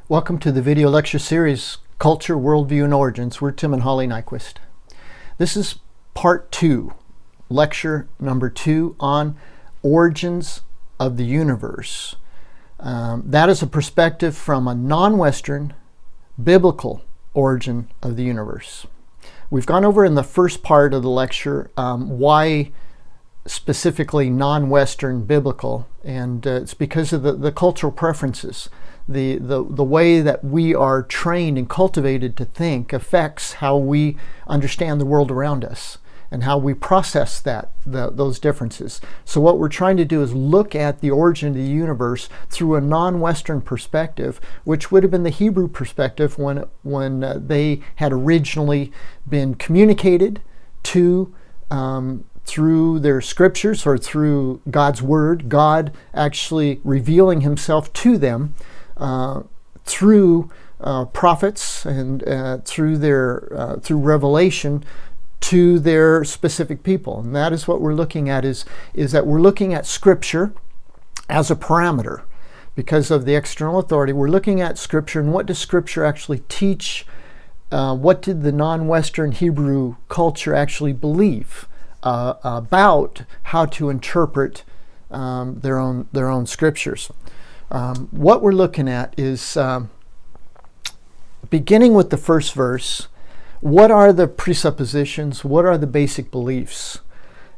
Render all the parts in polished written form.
Welcome to the video lecture series, Culture, Worldview, and Origins. We're Tim and Holly Nyquist. This is part 2, lecture number 2 on origins of the universe. That is a perspective from a non-Western biblical origin of the universe. We've gone over in the first part of the lecture why specifically non-Western biblical, and it's because of the cultural preferences. The way that we are trained and cultivated to think affects how we understand the world around us and how we process those differences. So what we're trying to do is look at the origin of the universe through a non-Western perspective, which would have been the Hebrew perspective when they had originally been communicated to through their scriptures or through God's word, God actually revealing himself to them through prophets and through revelation to their specific people. And that is what we're looking at, is that we're looking at Scripture as a parameter. Because of the external authority, we're looking at Scripture, and what does Scripture actually teach? What did the non-Western Hebrew culture actually believe about how to interpret their own scriptures? What we're looking at is, beginning with the first verse, what are the presuppositions? What are the basic beliefs?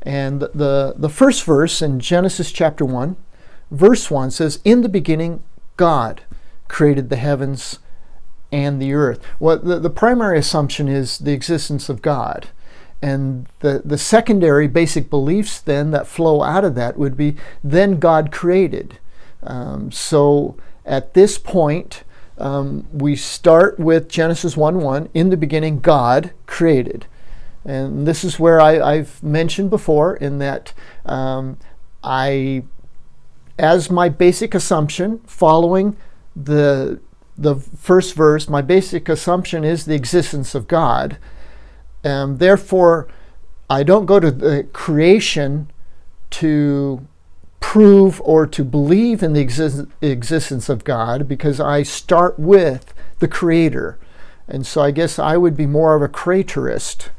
And the first verse in Genesis chapter 1, verse 1 says, "In the beginning, God created the heavens and the earth." Well, the primary assumption is the existence of God. And the secondary basic beliefs then that flow out of that would be, then God created. So at this point, we start with Genesis 1:1, in the beginning God created. And this is where I've mentioned before in that as my basic assumption, following the first verse, my basic assumption is the existence of God. Therefore, I don't go to the creation to prove or to believe in the existence of God, because I start with the Creator. And so I guess I would be more of a creatorist,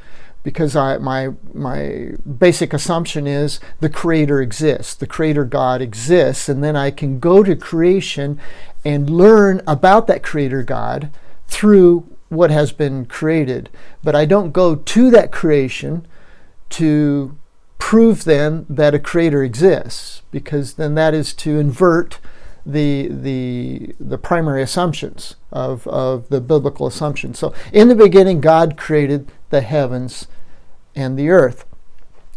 because my basic assumption is the Creator exists, the Creator God exists, and then I can go to creation and learn about that Creator God through what has been created. But I don't go to that creation to prove then that a creator exists, because then that is to invert the primary assumptions of the biblical assumptions. So in the beginning God created the heavens and the earth.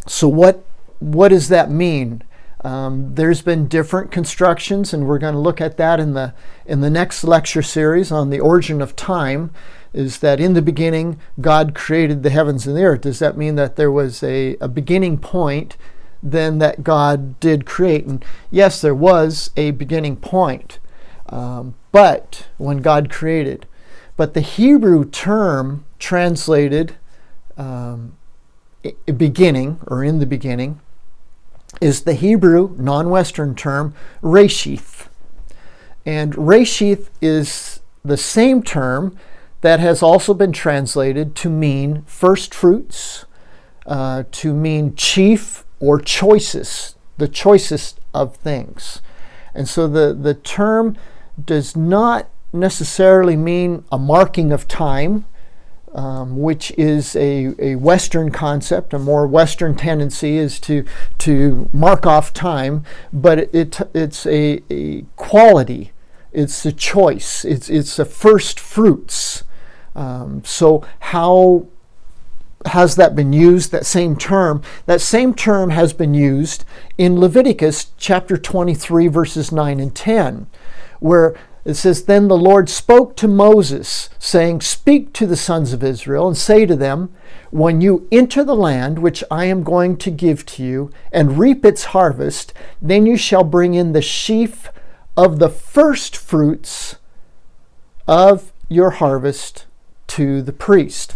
So what does that mean? There's been different constructions, and we're going to look at that in the next lecture series on the origin of time. Is that in the beginning God created the heavens and the earth? Does that mean that there was a beginning point then that God did create? And yes, there was a beginning point, but when God created. But the Hebrew term translated beginning, or in the beginning, is the Hebrew non-Western term Reishi. And Reishi is the same term that has also been translated to mean first fruits, to mean chief or choicest, the choicest of things. And so the term does not necessarily mean a marking of time, which is a Western concept. A more Western tendency is to mark off time, but it's a quality. It's a choice. It's a first fruits. So how has that been used? That same term has been used in Leviticus chapter 23, verses 9 and 10, where it says, "Then the Lord spoke to Moses, saying, Speak to the sons of Israel, and say to them, When you enter the land which I am going to give to you, and reap its harvest, then you shall bring in the sheaf of the first fruits of your harvest to the priest."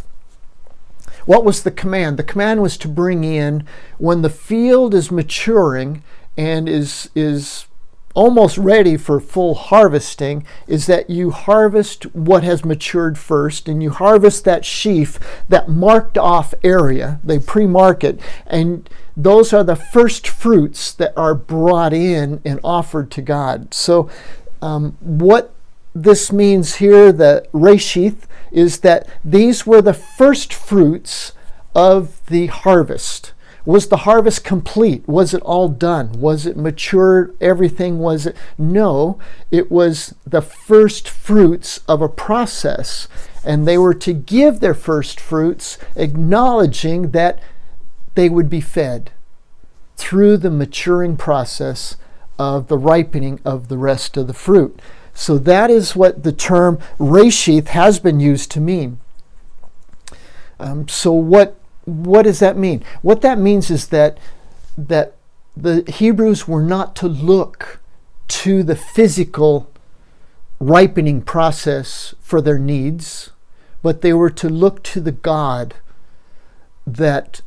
What was the command? The command was to bring in, when the field is maturing and is almost ready for full harvesting is that you harvest what has matured first, and you harvest that sheaf, that marked off area. They pre-mark it, and those are the first fruits that are brought in and offered to God. So what this means here, the Reishi, is that these were the first fruits of the harvest. Was the harvest complete? Was it all done? Was it mature? Everything was it? No, it was the first fruits of a process. And they were to give their first fruits, acknowledging that they would be fed through the maturing process of the ripening of the rest of the fruit. So that is what the term Reishi has been used to mean. So what does that mean? What that means is that the Hebrews were not to look to the physical ripening process for their needs, but they were to look to the God that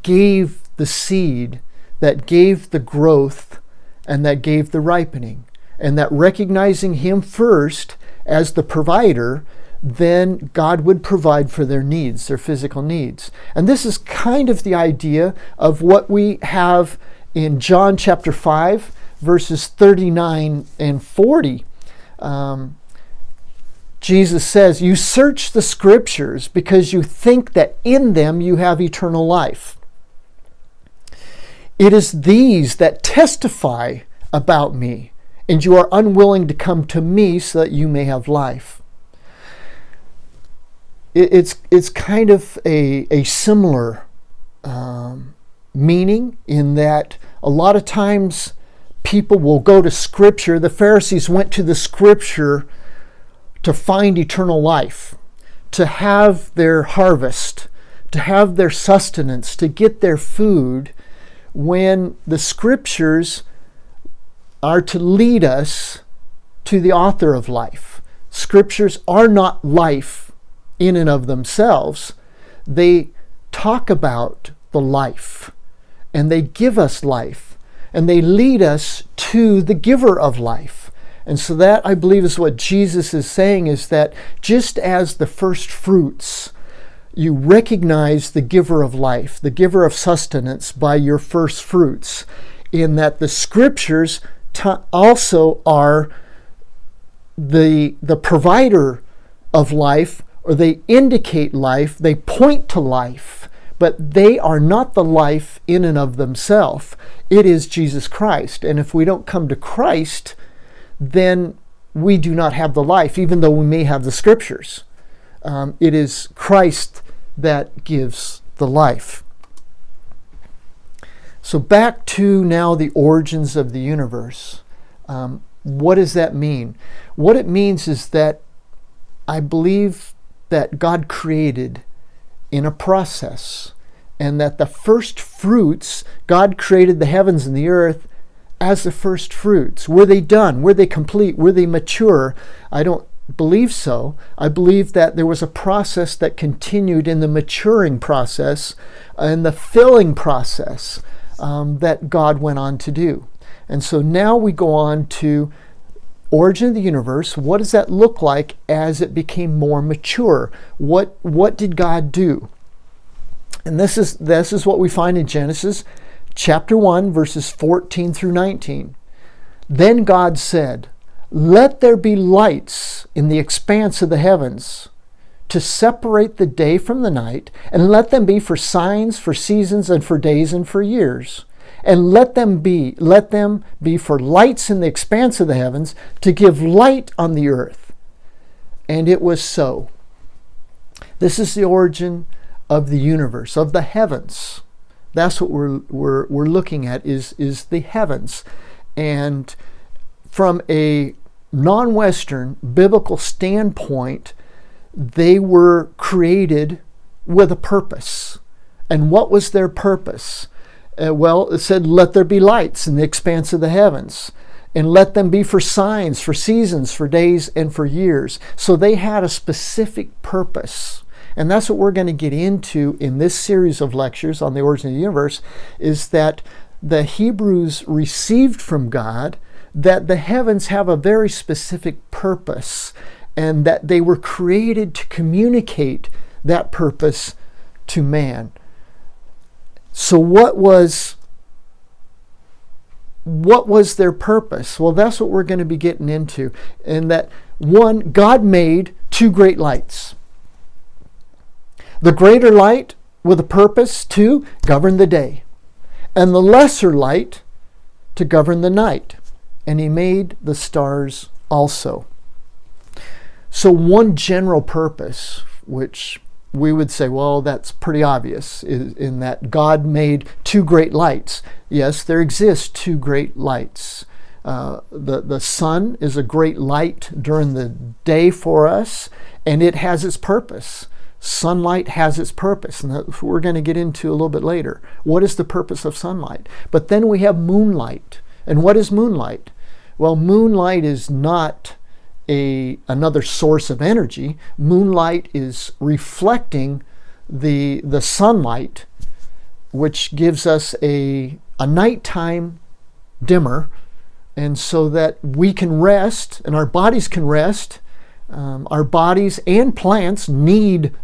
gave the seed, that gave the growth, and that gave the ripening. And that recognizing Him first as the provider, then God would provide for their needs, their physical needs. And this is kind of the idea of what we have in John chapter 5, verses 39 and 40. Jesus says, "You search the scriptures because you think that in them you have eternal life. It is these that testify about me, and you are unwilling to come to me so that you may have life." It's kind of a similar meaning, in that a lot of times people will go to Scripture. The Pharisees went to the Scripture to find eternal life, to have their harvest, to have their sustenance, to get their food, when the Scriptures are to lead us to the author of life. Scriptures are not life in and of themselves. They talk about the life, and they give us life, and they lead us to the giver of life. And so that, I believe, is what Jesus is saying, is that just as the first fruits, you recognize the giver of life, the giver of sustenance by your first fruits, in that the Scriptures also are the provider of life, or they indicate life, they point to life, but they are not the life in and of themselves. It is Jesus Christ. And if we don't come to Christ, then we do not have the life, even though we may have the Scriptures. It is Christ that gives the life. So back to now the origins of the universe. What does that mean? What it means is that I believe that God created in a process, and that the first fruits, God created the heavens and the earth as the first fruits. Were they done? Were they complete? Were they mature? I don't believe so. I believe that there was a process that continued in the maturing process and the filling process that God went on to do. And so now we go on to origin of the universe. What does that look like as it became more mature? What did God do? And this is what we find in Genesis chapter 1, verses 14 through 19. Then God said, "Let there be lights in the expanse of the heavens, to separate the day from the night, and let them be for signs, for seasons, and for days, and for years. And let them be for lights in the expanse of the heavens, to give light on the earth." And it was so. This is the origin of the universe, of the heavens. That's what we're looking at, is the heavens. And from a non-Western biblical standpoint, they were created with a purpose. And what was their purpose? Well, it said, "Let there be lights in the expanse of the heavens, and let them be for signs, for seasons, for days, and for years." So they had a specific purpose. And that's what we're going to get into in this series of lectures on the origin of the universe, is that the Hebrews received from God that the heavens have a very specific purpose, and that they were created to communicate that purpose to man. So what was their purpose? Well, that's what we're going to be getting into. And that, one, God made two great lights. The greater light with a purpose to govern the day, and the lesser light to govern the night. And he made the stars also. So one general purpose, which we would say, well, that's pretty obvious, is in that God made two great lights. Yes, there exist two great lights. The sun is a great light during the day for us, and it has its purpose. Sunlight has its purpose, and that's what we're going to get into a little bit later. What is the purpose of sunlight? But then we have moonlight. And what is moonlight? Well, moonlight is not another source of energy. Moonlight is reflecting the sunlight, which gives us a nighttime dimmer, and so that we can rest and our bodies can rest. Our bodies and plants need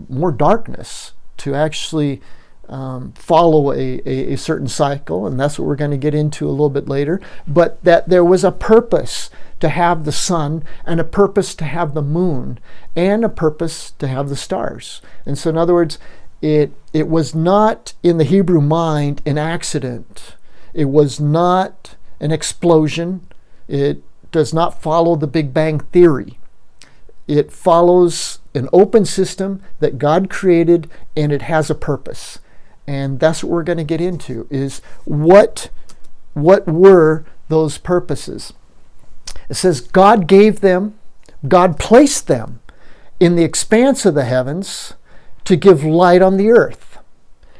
more darkness to actually follow a certain cycle, and that's what we're going to get into a little bit later. But that there was a purpose to have the sun, and a purpose to have the moon, and a purpose to have the stars. And so in other words, it was not in the Hebrew mind an accident. It was not an explosion. It does not follow the Big Bang Theory. It follows an open system that God created, and it has a purpose. And that's what we're going to get into, is what were those purposes. It says God placed them in the expanse of the heavens to give light on the earth,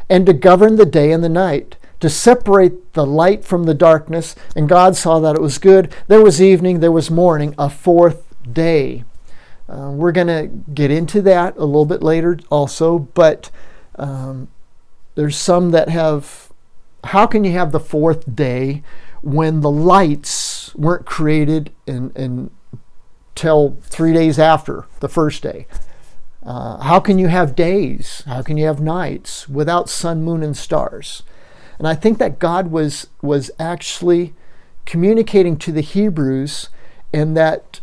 and to govern the day and the night, to separate the light from the darkness. And God saw that it was good. There was evening, there was morning, a fourth day. We're going to get into that a little bit later also, but there's some that have, how can you have the fourth day when the lights weren't created until 3 days after the first day? How can you have days? How can you have nights without sun, moon, and stars? And I think that God was actually communicating to the Hebrews, and that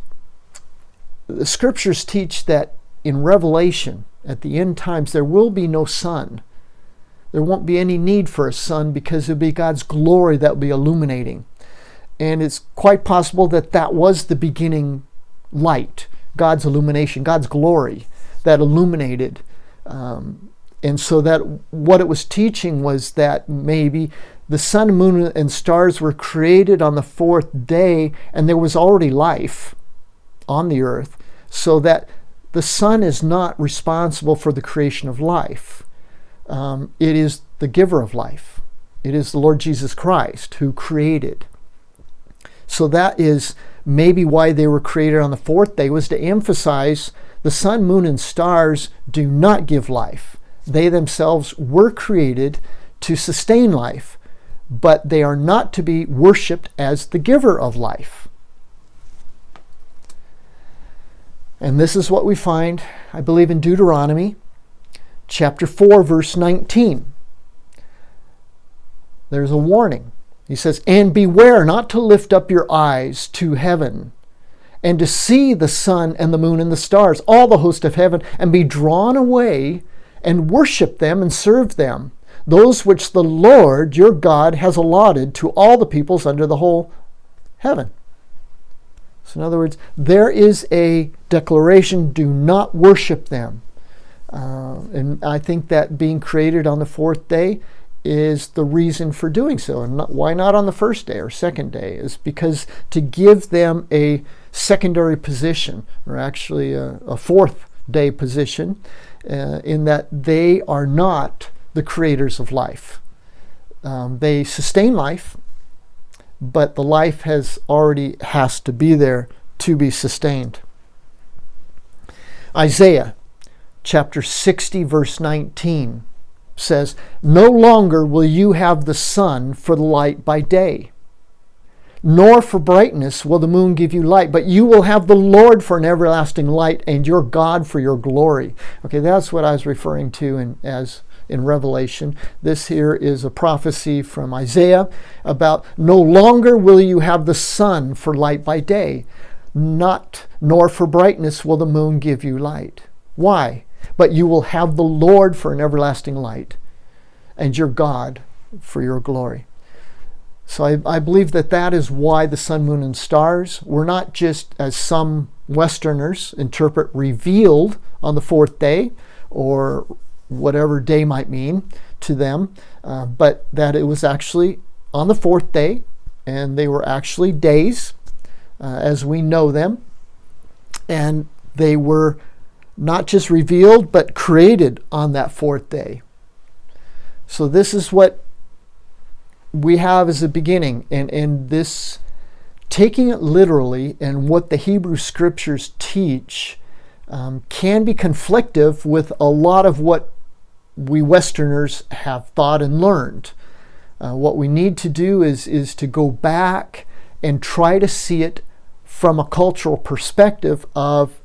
the scriptures teach that in Revelation, at the end times, there will be no sun. There won't be any need for a sun, because it'll be God's glory that will be illuminating. And it's quite possible that that was the beginning light, God's illumination, God's glory that illuminated. And so that what it was teaching was that maybe the sun, moon, and stars were created on the fourth day, and there was already life on the earth, so that the sun is not responsible for the creation of life. It is the giver of life. It is the Lord Jesus Christ who created. So that is maybe why they were created on the fourth day, was to emphasize the sun, moon, and stars do not give life. They themselves were created to sustain life, but they are not to be worshipped as the giver of life. And this is what we find, I believe, in Deuteronomy chapter 4, verse 19. There's a warning. He says, "And beware not to lift up your eyes to heaven, and to see the sun and the moon and the stars, all the host of heaven, and be drawn away, and worship them and serve them, those which the Lord your God has allotted to all the peoples under the whole heaven." So in other words, there is a declaration, do not worship them. And I think that being created on the fourth day is the reason for doing so. And why not on the first day or second day? Is because to give them a secondary position, or actually a fourth day position, in that they are not the creators of life. They sustain life, but the life has to be there to be sustained. Isaiah chapter 60, verse 19 says, "No longer will you have the sun for the light by day, nor for brightness will the moon give you light, but you will have the Lord for an everlasting light and your God for your glory. Okay, that's what I was referring to in Revelation. This here is a prophecy from Isaiah about no longer will you have the sun for light by day, nor for brightness will the moon give you light. Why? But you will have the Lord for an everlasting light and your God for your glory. So I believe that is why the sun, moon, and stars were not just, as some Westerners interpret, revealed on the fourth day, or whatever day might mean to them, but that it was actually on the fourth day, and they were actually days as we know them, and they were not just revealed, but created on that fourth day. So this is what we have as a beginning, and this, taking it literally and what the Hebrew scriptures teach, can be conflictive with a lot of what we Westerners have thought and learned. What we need to do is to go back and try to see it from a cultural perspective of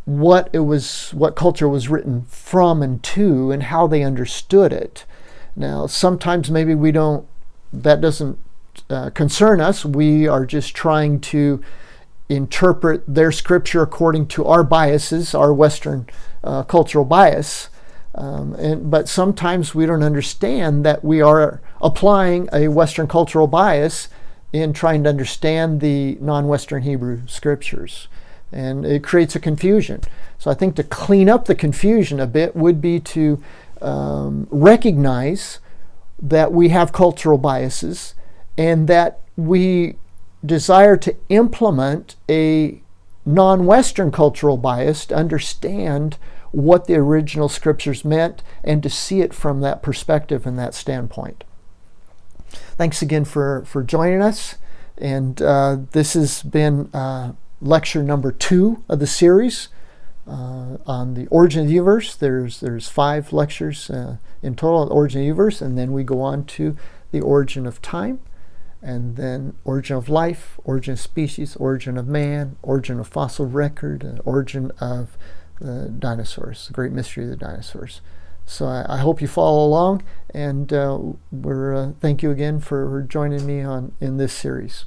what culture was written from and to, and how they understood it. Now, sometimes maybe that doesn't concern us. We are just trying to interpret their scripture according to our biases, our Western cultural bias. But sometimes we don't understand that we are applying a Western cultural bias in trying to understand the non-Western Hebrew scriptures. And it creates a confusion. So I think to clean up the confusion a bit would be to recognize that we have cultural biases, and that we desire to implement a non-Western cultural bias to understand what the original scriptures meant, and to see it from that perspective and that standpoint. Thanks again for joining us. And this has been lecture number 2 of the series on the origin of the universe. There's 5 lectures in total on the origin of the universe, and then we go on to the origin of time, and then origin of life, origin of species, origin of man, origin of fossil record, origin of the dinosaurs, the great mystery of the dinosaurs. So I hope you follow along, and thank you again for joining me in this series.